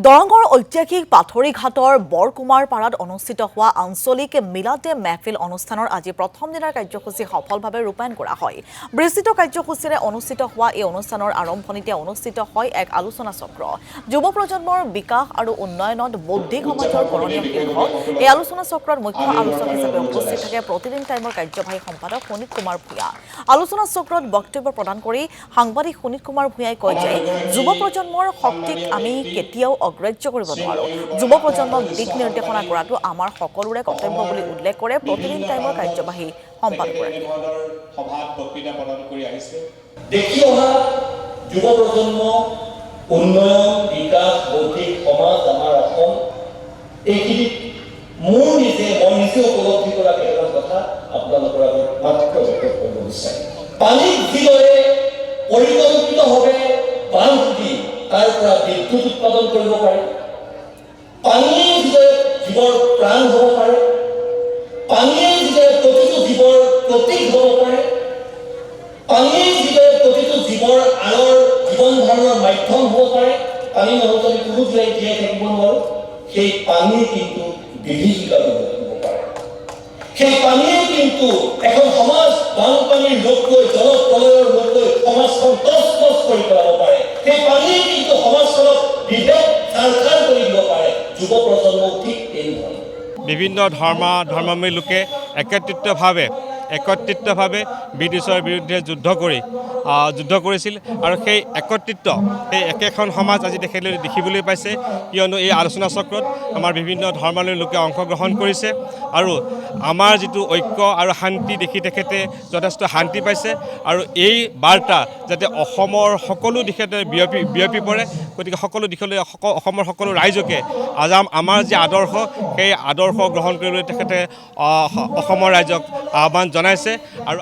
দৰঙৰ ঐতিহাসিক পাথৰীঘাটৰ বৰকুমাৰপাৰাত অনুষ্ঠিত হোৱা আঞ্চলিক মিলাদে মেহফিল অনুষ্ঠানৰ আজি প্ৰথম দিনাৰ কাৰ্যসূচী সফলভাৱে ৰূপায়ণ কৰা হয়। বিস্তৃত কাৰ্যসূচীৰে অনুষ্ঠিত হোৱা এই অনুষ্ঠানৰ আৰম্ভণিতে অনুষ্ঠিত হয় এক আলোচনা চক্ৰ। যুৱ প্ৰজন্মৰ বিকাশ আৰু উন্নয়নত বৌদ্ধিক সমাজৰ কৰণীয় শীৰ্ষক এই আলোচনা চক্ৰত মুখ্য আলোচক হিচাপে উপস্থিত থাকে প্ৰতিদিন টাইমৰ কাৰ্যবাহী সম্পাদক সুনীত কুমাৰ ভূঞা। আলোচনা চক্ৰত বক্তব্য প্ৰদান কৰি সাংবাদিক সুনীত কুমাৰ ভূঞাই কয় যে যুৱ প্ৰজন্মৰ শক্তিক আমি কেতিয়াও অগ্ৰাহ্য কৰিব নোৱাৰোঁ। যুৱ প্ৰজন্মক দিক নিৰ্দেশনা কৰাটো আমাৰ সকলোৰে কৰ্তব্য বুলি উল্লেখ কৰে প্ৰতিদিন টাইমৰ কাৰ্যবাহী সম্পাদকগৰাকীয়ে। দেখি অহা যুৱ প্ৰজন্ম উন্নয়ন বিকাশ বৌদ্ধিক সমাজ আমাৰ অসম এইখিনি মই নিজে উপলব্ধি কৰা কেইটামান কথা আপোনালোকৰ আগত মাত্ৰ ব্যক্ত কৰিব বিচাৰিম। পানীত যিদৰে পৰিকল্পিতভাৱে বান্ধ দি তাৰ পৰা বিদ্যুৎ উৎপাদন কৰিব পাৰি, পানীয়ে যিদৰে জীৱৰ প্ৰাণ হ'ব পাৰে, পানীয়ে যিদৰে প্ৰতিটো জীৱৰ প্ৰতীক হ'ব পাৰে, পানীয়ে যিদৰে প্ৰতিটো জীৱৰ আঁৰৰ জীৱন ধাৰণৰ মাধ্যম হ'ব পাৰে, পানী নহ'লে আমি কোনো জীয়াই থাকিব নোৱাৰোঁ। সেই পানী কিন্তু বিভীষিকা হ'ব পাৰে। সেই পানীয়ে কিন্তু এখন সমাজ বানপানীৰ লোকলৈ জলপ্ৰলয়ৰ লোকলৈ সমাজখন তছনছ কৰি পেলাব পাৰে। সেই পানীয়ে কিন্তু সমাজখনক বিভেদ চাৰখাৰ কৰি দিব পাৰে। যুৱ প্ৰজন্ম ঠিক তেনেধৰণে বিভিন্ন ধৰ্মাৱলম্বী লোকে একত্ৰিতভাৱে ব্ৰিটিছৰ বিৰুদ্ধে যুদ্ধ কৰিছিল আৰু সেই সেই একেখন সমাজ আজি তেখেতলোকে দেখিবলৈ পাইছে, কিয়নো এই আলোচনা চক্ৰত আমাৰ বিভিন্ন ধৰ্মাৱলম্বী লোকে অংশগ্ৰহণ কৰিছে আৰু আমাৰ যিটো ঐক্য আৰু শান্তি দেখি তেখেতে যথেষ্ট শান্তি পাইছে আৰু এই বাৰ্তা যাতে অসমৰ সকলো দিশতে বিয়পি পৰে, গতিকে সকলো দিশলৈ অসমৰ সকলো ৰাইজকে আমাৰ যি আদৰ্শ সেই আদৰ্শ গ্ৰহণ কৰিবলৈ তেখেতে অসমৰ ৰাইজক আহ্বান জনাইছে আৰু